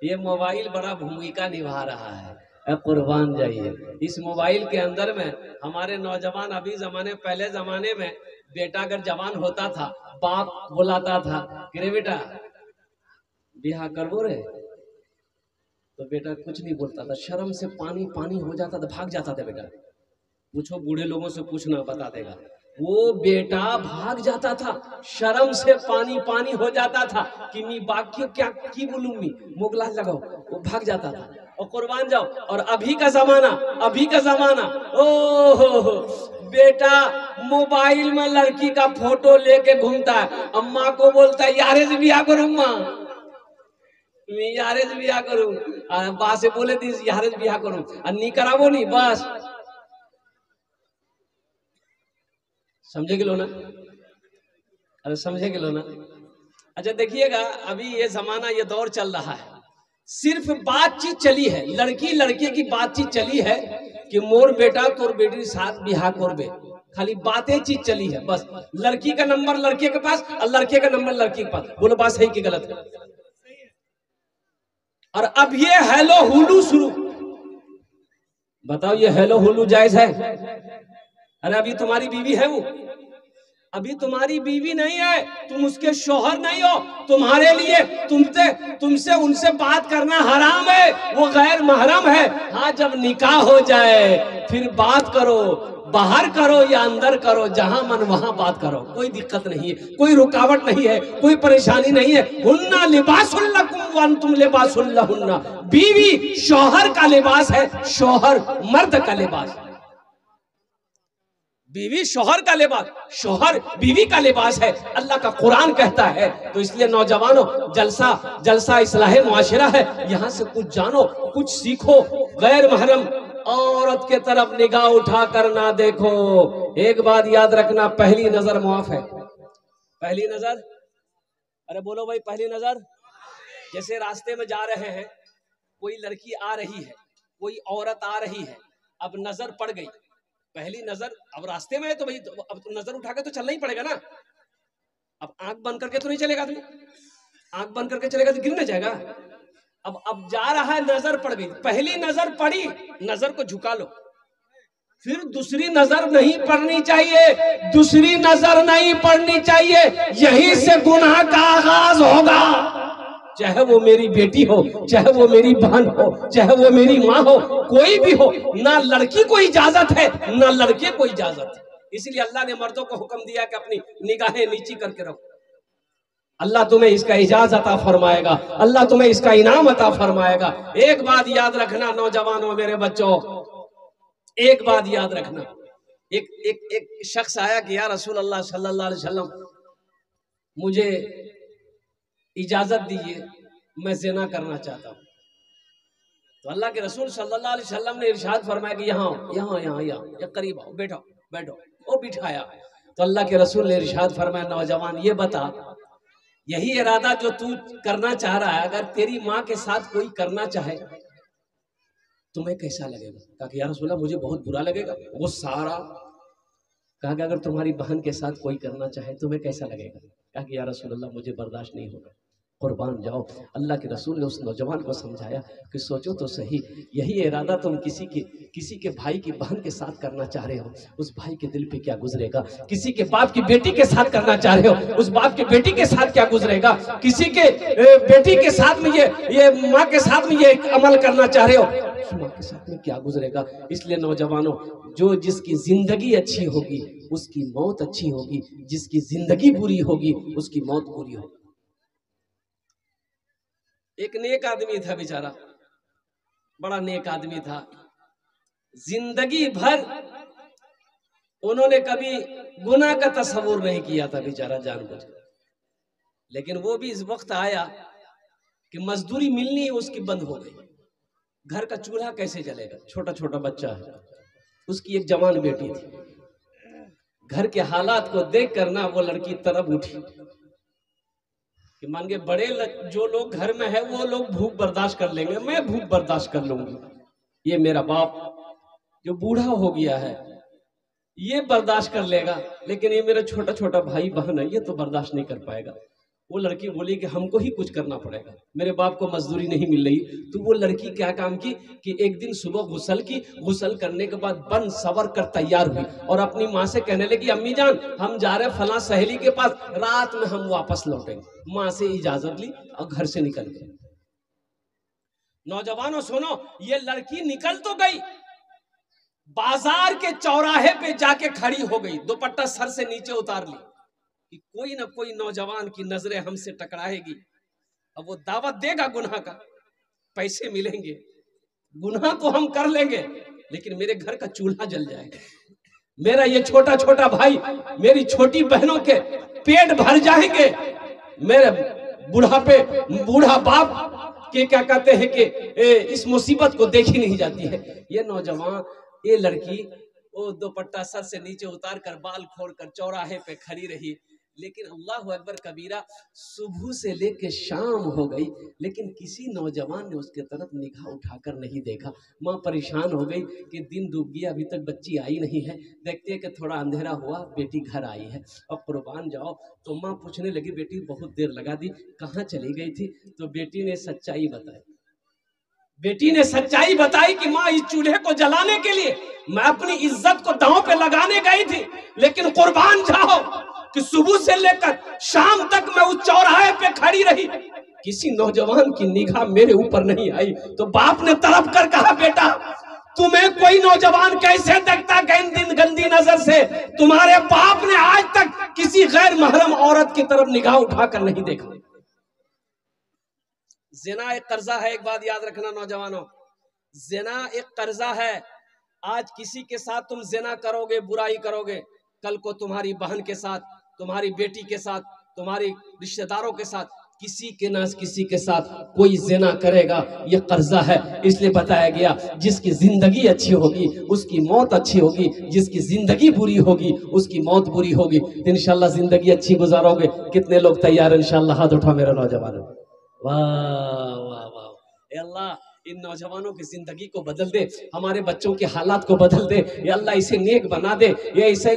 ये मोबाइल बड़ा भूमिका निभा रहा है। अब कुर्बान जाइए, इस मोबाइल के अंदर में हमारे नौजवान अभी जमाने पहले जमाने में बेटा अगर जवान होता था, बाप बुलाता था कि रे बेटा बिहार करबो रे, तो बेटा कुछ नहीं बोलता था, शर्म से पानी पानी हो जाता था, भाग जाता था बेटा। पूछो बूढ़े लोगों से, पूछना बता देगा। वो बेटा भाग जाता था, शर्म से पानी पानी हो जाता था कि मी बाकी क्या की बोलूं, मी मोगला लगाओ, वो भाग जाता था। और कुर्बान जाओ, और अभी का जमाना ओ बेटा मोबाइल में लड़की का फोटो लेके घूमता है, अम्मा को बोलता है यारे से बिया करूं, यारे से बिया करूं, बा से बोले थी यारे से बिया करूं, नहीं करावो नहीं, बस समझे कि लो ना, अरे समझे कि लो ना। अच्छा देखिएगा, अभी ये जमाना, ये दौर चल रहा है, सिर्फ बातचीत चली है, लड़की लड़के की बातचीत चली है कि मोर बेटा तोर बेटी साथ बिहार करबे, खाली बातें चीज चली है बस। लड़की का नंबर लड़के के पास और लड़के का नंबर लड़की के पास, बोलो बात सही कि गलत है? और अब ये हेलो हुलू शुरू, बताओ ये हेलो हुलू जायज है? अरे अभी तुम्हारी बीवी है, वो अभी तुम्हारी बीवी नहीं है, तुम उसके शौहर नहीं हो, तुम्हारे लिए तुमसे उनसे बात करना हराम है, वो गैर महरम है। हाँ जब निकाह हो जाए फिर बात करो, बाहर करो या अंदर करो, जहां मन वहां बात करो, कोई दिक्कत नहीं है, कोई रुकावट नहीं है, कोई परेशानी नहीं है। हुन्ना लिबासुल लकुम व अंतुम लिबासुल लहुन्ना, बीवी शौहर का लिबास है, शौहर मर्द का लिबास, बीवी शौहर का लिबास, शौहर बीवी का लिबास है, अल्लाह का कुरान कहता है। तो इसलिए नौजवानों, जलसा इस्लाह मुआशरा है, यहां से कुछ जानो, कुछ सीखो। गैर महरम औरत के तरफ निगाह उठा कर ना देखो। एक बात याद रखना, पहली नजर मुआफ है, पहली नजर, अरे बोलो भाई पहली नजर। जैसे रास्ते में जा रहे हैं, कोई लड़की आ रही है, कोई औरत आ रही है, अब नजर पड़ गई, पहली नजर, अब रास्ते में है तो भाई अब तो नजर उठा के तो चलना ही पड़ेगा ना। अब आंख बंद करके तो नहीं चलेगा आदमी, आंख बंद करके चलेगा तो गिर ना जाएगा। अब जा रहा है, नजर पड़ गई, पहली नजर पड़ी, नजर को झुका लो, फिर दूसरी नजर नहीं पड़नी चाहिए, दूसरी नजर नहीं पड़नी चाहिए, यहीं से गुनाह का आगाज होगा। चाहे वो मेरी बेटी हो, चाहे वो मेरी बहन हो, चाहे वो मेरी माँ हो, कोई भी हो, ना लड़की को इजाजत है ना लड़के को इजाजत है। इसलिए अल्लाह ने मर्दों को हुक्म दिया कि अपनी निगाहें नीची करके रखो। अल्लाह तुम्हें इसका इजाजत अता फरमाएगा, अल्लाह तुम्हें इसका इनाम अता फरमाएगा। एक बात याद रखना नौजवानों, मेरे बच्चों, एक बात याद रखना, एक शख्स आया कि या रसूल अल्लाह सल्लल्लाहु अलैहि वसल्लम, मुझे इजाजत दीजिए, मैं ज़िना करना चाहता हूँ। तो अल्लाह के रसूल सल्लल्लाहु अलैहि वसल्लम ने इरशाद फरमाया कि यहाँ करीब आओ, बैठो बैठो, वो बिठाया। तो अल्लाह के रसूल ने इरशाद फरमाया, नौजवान ये बता, यही इरादा जो तू करना चाह रहा है, अगर तेरी माँ के साथ कोई करना चाहे तुम्हें कैसा लगेगा? कहा कि या रसूलल्लाह मुझे बहुत बुरा लगेगा। वो सारा कहा कि अगर तुम्हारी बहन के साथ कोई करना चाहे तुम्हें कैसा लगेगा? कहा कि या रसूलल्लाह मुझे बर्दाश्त नहीं होगा। कुर्बान जाओ, अल्लाह के रसूल ने उस नौजवान को समझाया कि सोचो तो सही, यही इरादा तुम किसी के भाई की बहन के साथ करना चाह रहे हो, उस भाई के दिल पे क्या गुजरेगा? किसी के बाप की बेटी के साथ करना चाह रहे हो, उस बाप की बेटी के साथ क्या गुजरेगा? किसी के बेटी के साथ में ये माँ के साथ में ये अमल करना चाह रहे हो, माँ के साथ में क्या गुजरेगा? इसलिए नौजवानों, जो जिसकी जिंदगी अच्छी होगी उसकी मौत अच्छी होगी, जिसकी जिंदगी बुरी होगी उसकी मौत बुरी होगी। एक नेक आदमी था बेचारा, बड़ा नेक आदमी था, जिंदगी भर उन्होंने कभी गुनाह का तस्वुर नहीं किया था बेचारा, जानबूझ। लेकिन वो भी इस वक्त आया कि मजदूरी मिलनी उसकी बंद हो गई, घर का चूल्हा कैसे जलेगा? छोटा छोटा बच्चा है, उसकी एक जवान बेटी थी। घर के हालात को देख कर ना वो लड़की तरफ उठी कि मान के बड़े जो लोग घर में है वो लोग भूख बर्दाश्त कर लेंगे, मैं भूख बर्दाश्त कर लूंगी, ये मेरा बाप जो बूढ़ा हो गया है ये बर्दाश्त कर लेगा, लेकिन ये मेरा छोटा छोटा भाई बहन है ये तो बर्दाश्त नहीं कर पाएगा। वो लड़की बोली कि हमको ही कुछ करना पड़ेगा, मेरे बाप को मजदूरी नहीं मिल रही। तो वो लड़की क्या काम की कि एक दिन सुबह गुस्ल की, गुस्ल करने के बाद बन सवर कर तैयार हुई और अपनी माँ से कहने लगी, अम्मी जान हम जा रहे फला सहेली के पास, रात में हम वापस लौटेंगे। माँ से इजाजत ली और घर से निकल गई। नौजवानों सुनो, ये लड़की निकल तो गई, बाजार के चौराहे पे जाके खड़ी हो गई, दुपट्टा सर से नीचे उतार ली कि कोई ना कोई नौजवान की नजरें हमसे टकराएगी। अब वो दावत देगा गुनाह का, पैसे मिलेंगे, गुनाह तो हम कर लेंगे लेकिन मेरे घर का चूल्हा जल जाएगा, मेरा ये छोटा छोटा भाई, मेरी छोटी बहनों के पेट भर जाएंगे, मेरे बुढ़ापे बूढ़ा बाप के क्या कहते हैं कि इस मुसीबत को देखी नहीं जाती है। ये नौजवान, ये लड़की वो दुपट्टा सर से नीचे उतार कर बाल खोलकर चौराहे पे खड़ी रही। लेकिन अल्लाह अकबर कबीरा, सुबह से लेके शाम हो गई लेकिन किसी नौजवान ने उसके तरफ निगाह उठाकर नहीं देखा। माँ परेशान हो गई कि दिन डूब गया, अभी तक बच्ची आई नहीं है, देखते हैं कि थोड़ा अंधेरा हुआ, बेटी घर आई है, अब कुर्बान जाओ। तो माँ पूछने लगी, बेटी बहुत देर लगा दी, कहाँ चली गई थी? तो बेटी ने सच्चाई बताई। बेटी ने सच्चाई बताई कि माँ, इस चूल्हे को जलाने के लिए मैं अपनी इज्जत को दांव पे लगाने गई थी, लेकिन कुर्बान जाओ कि सुबह से लेकर शाम तक मैं उस चौराहे पे खड़ी रही, किसी नौजवान की निगाह मेरे ऊपर नहीं आई। तो बाप ने तड़प कर कहा, बेटा तुम्हें कोई नौजवान कैसे देखता गंदी नजर से? तुम्हारे बाप ने आज तक किसी गैर महरम औरत की तरफ निगाह उठाकर नहीं देखा। ज़िना एक कर्जा है, एक बात याद रखना नौजवानों, ज़िना एक कर्जा है। आज किसी के साथ तुम ज़िना करोगे, बुराई करोगे, कल को तुम्हारी बहन के साथ, तुम्हारी बेटी के साथ, तुम्हारी रिश्तेदारों के साथ, किसी के ना किसी के साथ कोई ज़िना करेगा, ये कर्जा है। इसलिए बताया गया, जिसकी जिंदगी अच्छी होगी उसकी मौत अच्छी होगी, जिसकी जिंदगी बुरी होगी उसकी मौत बुरी होगी। इंशाल्लाह जिंदगी अच्छी गुजारोगे। कितने लोग तैयार हैं? इंशाल्लाह हाथ उठा मेरा नौजवान। वाह वाह वाह, अल्लाह इन नौजवानों की जिंदगी को बदल दे, हमारे बच्चों के हालात को बदल दे, या अल्लाह इसे नेक बना दे, या इसे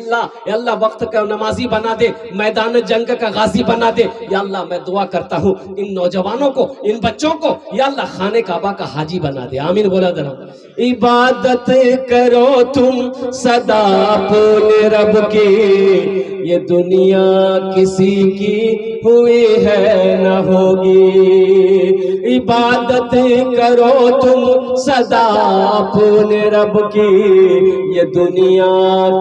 अल्लाह वक्त का नमाजी बना दे, मैदान जंग का गाजी बना दे। या अल्लाह मैं दुआ करता हूँ इन नौजवानों को, इन बच्चों को या अल्लाह खाने काबा का हाजी बना दे। आमीन बोला जरा। इबादत करो तुम सदा अपने रब की, ये दुनिया किसी की हुई है न होगी। इबादत करो तुम सदा अपने रब की, ये दुनिया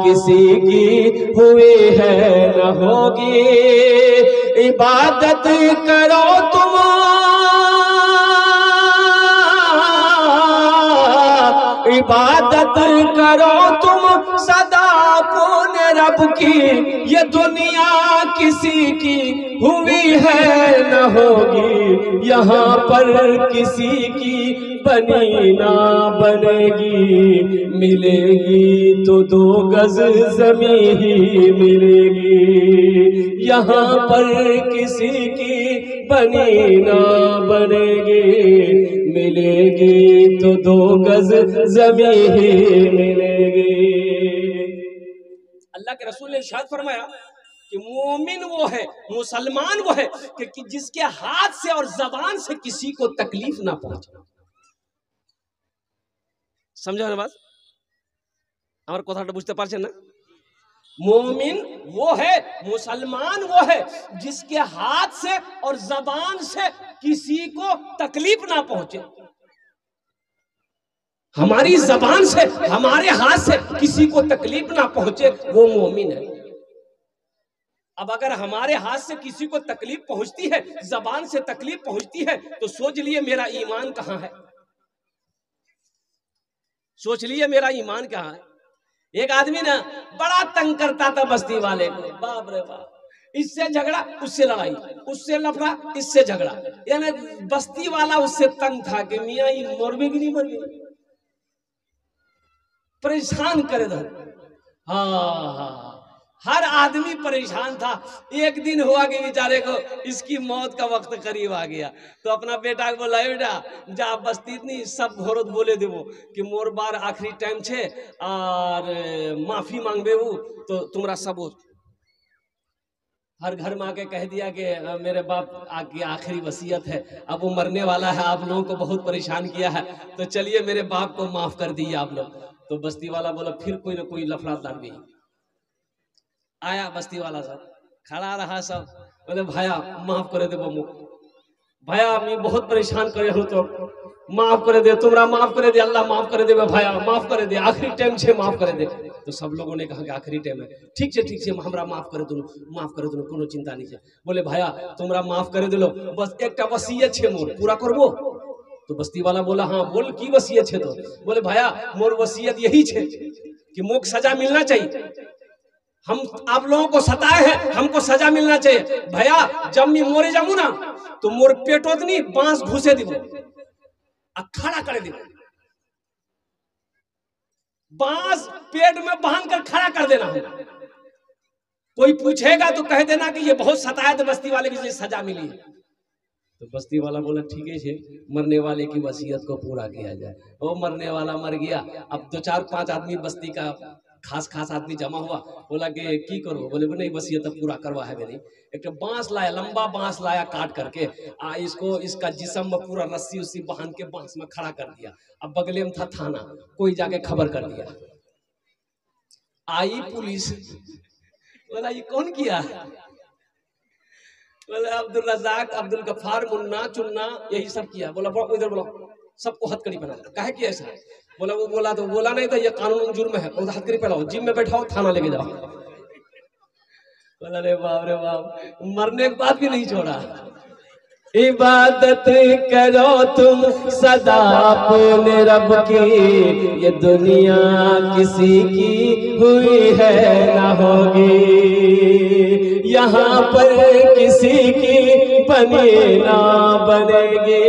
किसी की हुई है न होगी। इबादत करो तुम, इबादत करो तुम सदा अपने रब की, ये दुनिया किसी की हुई है न होगी। यहाँ पर किसी की बनी ना बनेगी, मिलेगी तो 2 गज जमीन ही मिलेगी। यहाँ पर किसी की बनी ना बनेगी, मिलेगी तो 2 गज जमीन ही मिलेगी। अल्लाह के रसूल ने इरशाद फरमाया कि मोमिन वो है, मुसलमान वो है कि जिसके हाथ से और जबान से किसी को तकलीफ ना पहुंचे। समझा ना बात? আমার কথাটা বুঝতে পারছেন না? मोमिन वो है, मुसलमान वो है जिसके हाथ से और जबान से किसी को तकलीफ ना पहुंचे। हमारी जबान से, हमारे हाथ से किसी को तकलीफ ना पहुंचे, वो मोमिन है। अब अगर हमारे हाथ से किसी को तकलीफ पहुंचती है, जबान से तकलीफ पहुंचती है, तो सोच लिए मेरा ईमान कहां है, सोच लिए मेरा ईमान कहां है। एक आदमी ना बड़ा तंग करता था बस्ती वाले को, बाप रे बाप, इससे झगड़ा उससे लड़ाई, उससे लफड़ा इससे झगड़ा, यानी बस्ती वाला उससे तंग था कि मियाँ ये मरबे की नहीं मरबे, परेशान करे था। हाँ, हर आदमी परेशान था। एक दिन हुआ कि बेचारे को इसकी मौत का वक्त करीब आ गया, तो अपना बेटा को बोला, बेटा जा बस्ती इतनी सब घोरत बोले देवो कि मोर बार आखिरी टाइम छे और माफी मांगबे हूँ, तो तुमरा सब हर घर में आके कह दिया कि मेरे बाप की आखिरी वसीयत है, अब वो मरने वाला है, आप लोगों को बहुत परेशान किया है, तो चलिए मेरे बाप को माफ कर दीजिए आप लोग। तो बस्ती वाला बोला फिर कोई ना कोई लफड़ा लग गई। आया बस्ती वाला सब खड़ा रहा, सब बोले भाया माफ करे दे बमू, भाया मैं बहुत परेशान करे हूँ, तो माफ करे दे, तुमरा माफ करे दे, अल्लाह माफ करे दे भाया, माफ करे दे, आखिरी टाइम छे माफ करे दे। तो सब लोगों ने कहा कि आखिरी टाइम है, ठीक है हमरा माफ करे दो, माफ करे दो, कोनो चिंता नहीं है। बोले भाया तुमरा माफ करे दिलो, बस एक वसीयत छे मोर, पूरा करबो। तो बस्ती वाला बोला हाँ बोल की वसीयत छे। तो बोले भाया मोर वसीयत यही छे कि मोक सजा मिलना चाहिए, हम आप लोगों को सताए हैं, हमको सजा मिलना चाहिए। भैया जब मैं मोरे जाऊं ना तो मोर पेटोत नहीं बांस घुसे दिबो, खड़ा करे दिबो, बांस पेट में बांध कर खड़ा कर देना। कोई पूछेगा तो कह देना कि ये बहुत सताया तो बस्ती वाले की सजा मिली है। तो बस्ती वाला बोला ठीक है, मरने वाले की वसीयत को पूरा किया जाए। वो मरने वाला मर गया, अब 2-4-5 आदमी बस्ती का खास आदमी जमा हुआ, बोला कि की करो, बोले नहीं वसीयत पूरा करवा है नहीं। एक बांस लाया, लंबा बांस लाया काट करके, इसको इसका जिस्म में पूरा रस्सी उस्सी बांध के बांस में खड़ा कर दिया। अब बगले में था थाना, कोई जाके खबर कर दिया। आई पुलिस, बोला ये कौन किया? बोले अब्दुल रजाक, अब्दुल गफ्फार, मुन्ना चुन्ना यही सब किया। बोला इधर बोला, सबको हथकड़ी पहना। काहे किया ऐसा? बोला वो बोला तो बोला नहीं था ये कानून जुर्म है, हथकड़ी पहनाओ, जिम में बैठाओ, थाना लेके जाओ। बोला रे बाप मरने के बाद भी नहीं छोड़ा। इबादत करो तुम सदा अपने रब की, ये दुनिया किसी की हुई है ना होगी, यहाँ पर किसी की बने ना बनेगी,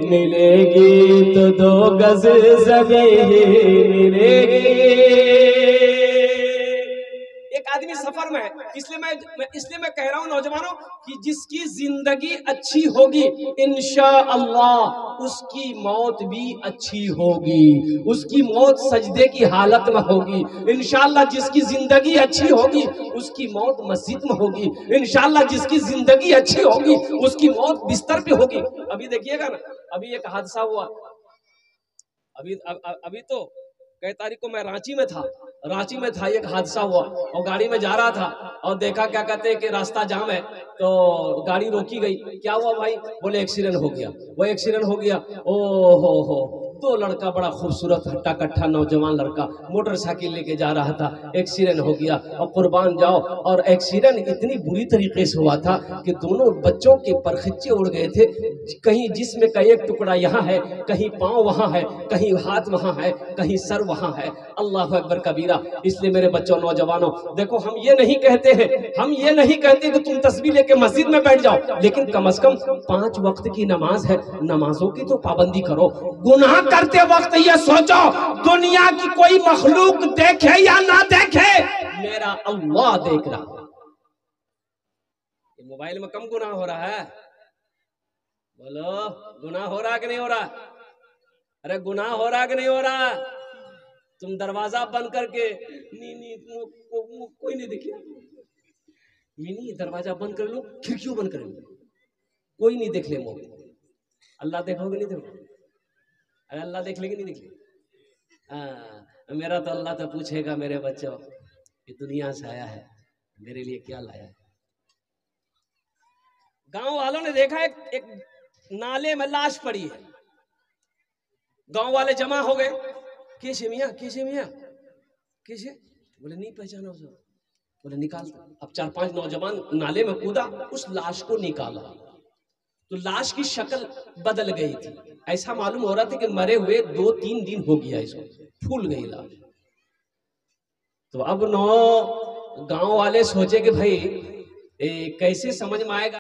मिलेगी तो 2 गज ज़मीन मिलेगी। एक आदमी सफर में है, इसलिए मैं कह रहा हूं नौजवानों कि जिसकी जिंदगी अच्छी होगी इंशाअल्लाह उसकी मौत भी अच्छी होगी, उसकी मौत सजदे की हालत में होगी। इंशाअल्लाह जिसकी जिंदगी अच्छी होगी उसकी मौत मस्जिद में होगी। इंशाअल्लाह जिसकी जिंदगी अच्छी होगी उसकी मौत बिस्तर पे होगी। अभी देखिएगा ना, अभी एक हादसा हुआ, अभी तो कई तारीख को मैं रांची में था, एक हादसा हुआ और गाड़ी में जा रहा था और देखा क्या कहते हैं कि रास्ता जाम है, तो गाड़ी रोकी गई। क्या हुआ भाई? बोले एक्सीडेंट हो गया। वो एक्सीडेंट हो गया, ओ हो 2 लड़का, बड़ा खूबसूरत हट्टा कट्ठा नौजवान लड़का मोटरसाइकिल लेके जा रहा था, एक्सीडेंट हो गया। और कुर्बान जाओ, और एक्सीडेंट इतनी बुरी तरीके से हुआ था कि दोनों बच्चों के परखच्चे उड़ गए थे। कहीं जिस्म का एक टुकड़ा यहाँ है, कहीं पाँव वहाँ है, कहीं हाथ वहाँ है, कहीं सर वहाँ है। अल्लाह अकबर कबीरा। इसलिए मेरे बच्चों नौजवानों देखो, हम ये नहीं कहते कि तुम तस्बीह लेके मस्जिद में बैठ जाओ, लेकिन कम से कम 5 वक्त की नमाज है, नमाजों की तो पाबंदी करो। गुनाह करते वक्त ये सोचो दुनिया की कोई मखलूक देखे या ना देखे, मेरा अल्लाह देख रहा। मोबाइल में कम गुनाह हो रहा है? बोलो गुनाह हो रहा कि नहीं हो रहा? अरे गुनाह हो रहा कि नहीं हो रहा? तुम दरवाजा बंद करके कोई नहीं देखे, मिनी दरवाजा बंद कर लो, खिड़कियों बंद कर लो, कोई नहीं देख ले। अल्लाह देखोगे नहीं देखोगे? अरे अल्लाह देख लेगी नहीं देख ले? मेरा तो अल्लाह तो पूछेगा मेरे बच्चों कि दुनिया से आया है मेरे लिए क्या लाया है। गांव वालों ने देखा एक नाले में लाश पड़ी है, गांव वाले जमा हो गए, कैसे मियाँ कैसे? बोले नहीं पहचाना उसे। बोले निकाल। अब 4-5 नौजवान नाले में कूदा, उस लाश को निकाला तो लाश की शक्ल बदल गई थी। ऐसा मालूम हो रहा था कि मरे हुए 2-3 दिन हो गया, इसको फूल गई लाश। तो अब गांव वाले सोचे कि भाई कैसे समझ में आएगा।